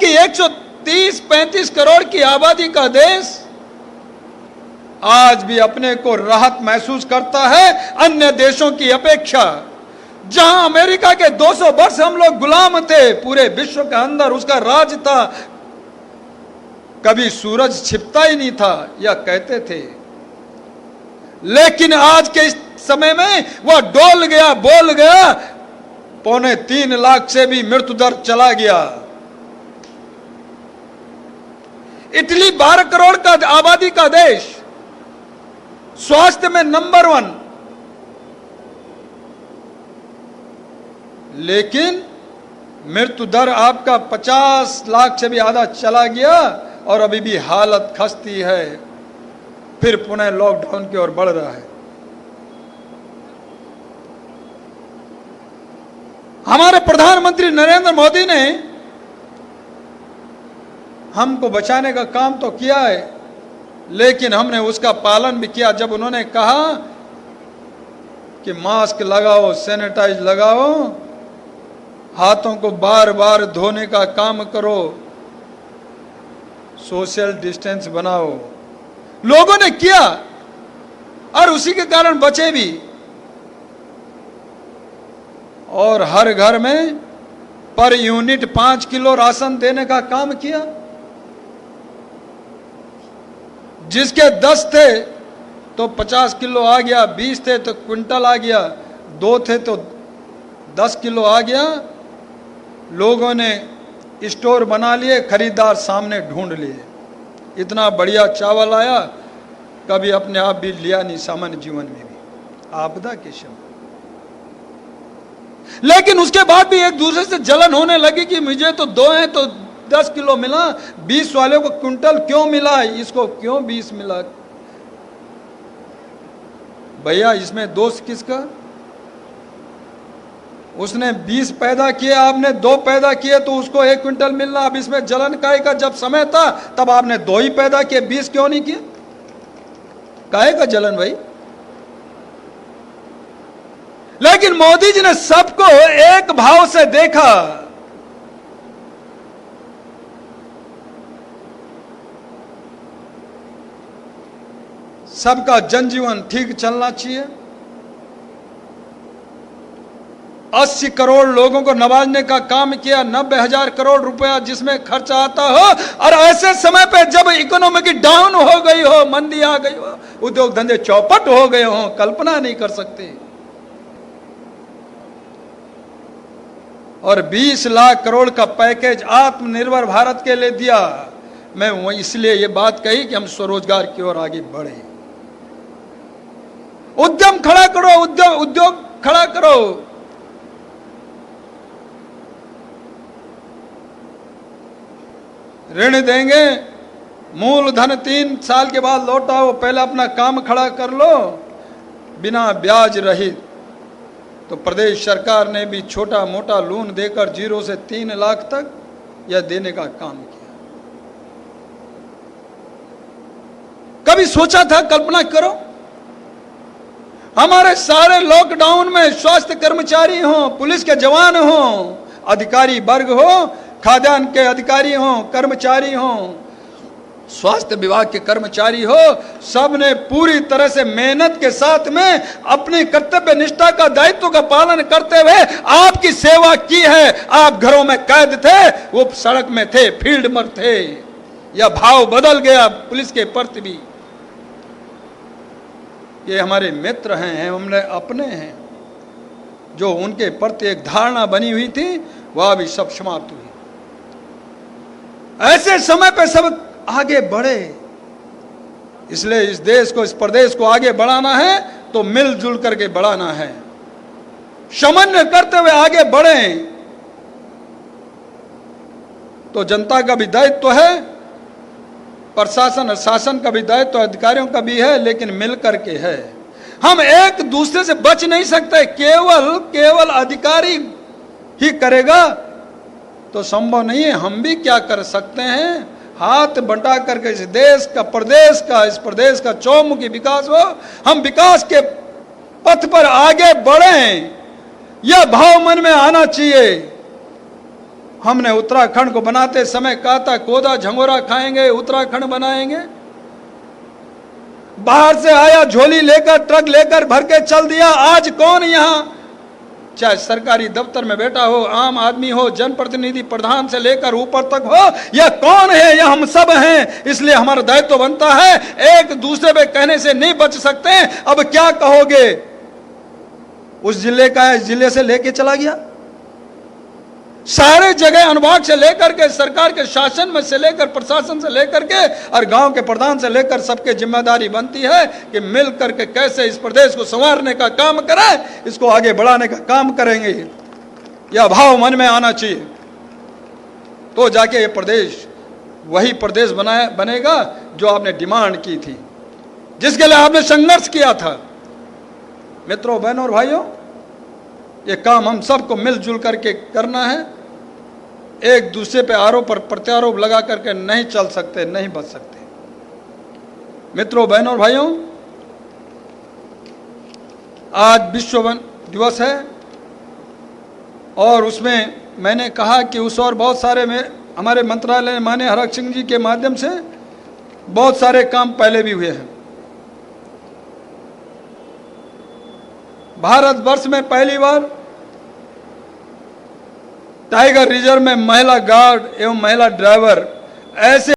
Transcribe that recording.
की 130-35 करोड़ की आबादी का देश आज भी अपने को राहत महसूस करता है अन्य देशों की अपेक्षा। जहां अमेरिका के 200 वर्ष हम लोग गुलाम थे, पूरे विश्व के अंदर उसका राज था, कभी सूरज छिपता ही नहीं था, या कहते थे। लेकिन आज के इस समय में वह डोल गया, बोल गया, 2.25 लाख से भी मृत्यु दर चला गया। इटली 12 करोड़ का आबादी का देश, स्वास्थ्य में नंबर 1, लेकिन मृत्यु दर आपका 50 लाख से भी आधा चला गया और अभी भी हालत खस्ती है। फिर पुनः लॉकडाउन की ओर बढ़ रहा है। हमारे प्रधानमंत्री नरेंद्र मोदी ने हमको बचाने का काम तो किया है, लेकिन हमने उसका पालन भी किया। जब उन्होंने कहा कि मास्क लगाओ, सैनिटाइज लगाओ, हाथों को बार बार धोने का काम करो, सोशल डिस्टेंस बनाओ, लोगों ने किया और उसी के कारण बचे भी। और हर घर में पर यूनिट 5 किलो राशन देने का काम किया। जिसके 10 थे तो 50 किलो आ गया, 20 थे तो क्विंटल आ गया, 2 थे तो 10 किलो आ गया। लोगों ने स्टोर बना लिए, खरीदार सामने ढूंढ लिए। इतना बढ़िया चावल आया, कभी अपने आप भी लिया नहीं सामान्य जीवन में भी, आपदा के समय। लेकिन उसके बाद भी एक दूसरे से जलन होने लगी कि मुझे तो 2 हैं तो 10 किलो मिला, 20 वाले को क्विंटल क्यों मिला, इसको क्यों 20 मिला। भैया इसमें दोष किसका? उसने 20 पैदा किए, आपने 2 पैदा किए तो उसको 1 क्विंटल मिलना। अब इसमें जलन काहे का? जब समय था तब आपने 2 ही पैदा किए, 20 क्यों नहीं किए? काहे का जलन भाई? लेकिन मोदी जी ने सबको एक भाव से देखा। सबका जनजीवन ठीक चलना चाहिए। 80 करोड़ लोगों को नवाजने का काम किया, 90,000 करोड़ रुपया जिसमें खर्चा आता हो, और ऐसे समय पे जब इकोनॉमी की डाउन हो गई हो, मंदी आ गई हो, उद्योग धंधे चौपट हो गए हो, कल्पना नहीं कर सकते। और 20 लाख करोड़ का पैकेज आत्मनिर्भर भारत के लिए दिया। मैं इसलिए ये बात कही कि हम स्वरोजगार की ओर आगे बढ़े। उद्यम खड़ा करो, उद्योग खड़ा करो। ऋण देंगे, मूलधन 3 साल के बाद लौटाओ, पहले अपना काम खड़ा कर लो बिना ब्याज रहित। तो प्रदेश सरकार ने भी छोटा मोटा लोन देकर 0 से 3 लाख तक यह देने का काम किया। कभी सोचा था? कल्पना करो, हमारे सारे लॉकडाउन में स्वास्थ्य कर्मचारी हो, पुलिस के जवान हो, अधिकारी वर्ग हो, खाद्यान्न के अधिकारी हो, कर्मचारी हो, स्वास्थ्य विभाग के कर्मचारी हो, सब ने पूरी तरह से मेहनत के साथ में अपनी कर्तव्य निष्ठा का, दायित्व का पालन करते हुए आपकी सेवा की है। आप घरों में कैद थे, वो सड़क में थे, फील्ड में थे। यह भाव बदल गया पुलिस के प्रति भी। ये हमारे मित्र हैं, हमने अपने हैं। जो उनके प्रति एक धारणा बनी हुई थी वह भी सब समाप्त हुई। ऐसे समय पे सब आगे बढ़े। इसलिए इस देश को, इस प्रदेश को आगे बढ़ाना है तो मिलजुल करके बढ़ाना है, समन्वय करते हुए आगे बढ़े। तो जनता का भी दायित्व है, प्रशासन और शासन का भी दायित्व, अधिकारियों का भी है, लेकिन मिल करके है। हम एक दूसरे से बच नहीं सकते। केवल अधिकारी ही करेगा तो संभव नहीं है। हम भी क्या कर सकते हैं? हाथ बंटा करके इस देश का, प्रदेश का, इस प्रदेश का चौमुखी विकास हो, हम विकास के पथ पर आगे बढ़ें, यह भाव मन में आना चाहिए। हमने उत्तराखंड को बनाते समय कहा था कोदा झंगोरा खाएंगे, उत्तराखंड बनाएंगे। बाहर से आया झोली लेकर, ट्रक लेकर भर के चल दिया। आज कौन यहां, चाहे सरकारी दफ्तर में बैठा हो, आम आदमी हो, जनप्रतिनिधि प्रधान से लेकर ऊपर तक हो, यह कौन है, यह हम सब हैं। इसलिए हमारा दायित्व बनता है, एक दूसरे पे कहने से नहीं बच सकते। अब क्या कहोगे, उस जिले का है, इस जिले से लेके चला गया। सारे जगह अनुभाग से लेकर के, सरकार के शासन में से लेकर, प्रशासन से लेकर के और गांव के प्रधान से लेकर सबके जिम्मेदारी बनती है कि मिल करके कैसे इस प्रदेश को संवारने का काम करें, इसको आगे बढ़ाने का काम करेंगे। यह भाव मन में आना चाहिए, तो जाके ये प्रदेश वही प्रदेश बनेगा जो आपने डिमांड की थी, जिसके लिए आपने संघर्ष किया था। मित्रों, बहनों और भाइयों, ये काम हम सबको मिलजुल करके करना है। एक दूसरे पे आरोप और प्रत्यारोप लगा करके नहीं चल सकते, नहीं बच सकते। मित्रों, बहनों और भाइयों, आज विश्व वन दिवस है और उसमें मैंने कहा कि उस और बहुत सारे में हमारे मंत्रालय माननीय हरक सिंह जी के माध्यम से बहुत सारे काम पहले भी हुए हैं। भारतवर्ष में पहली बार टाइगर रिजर्व में महिला गार्ड एवं महिला ड्राइवर ऐसे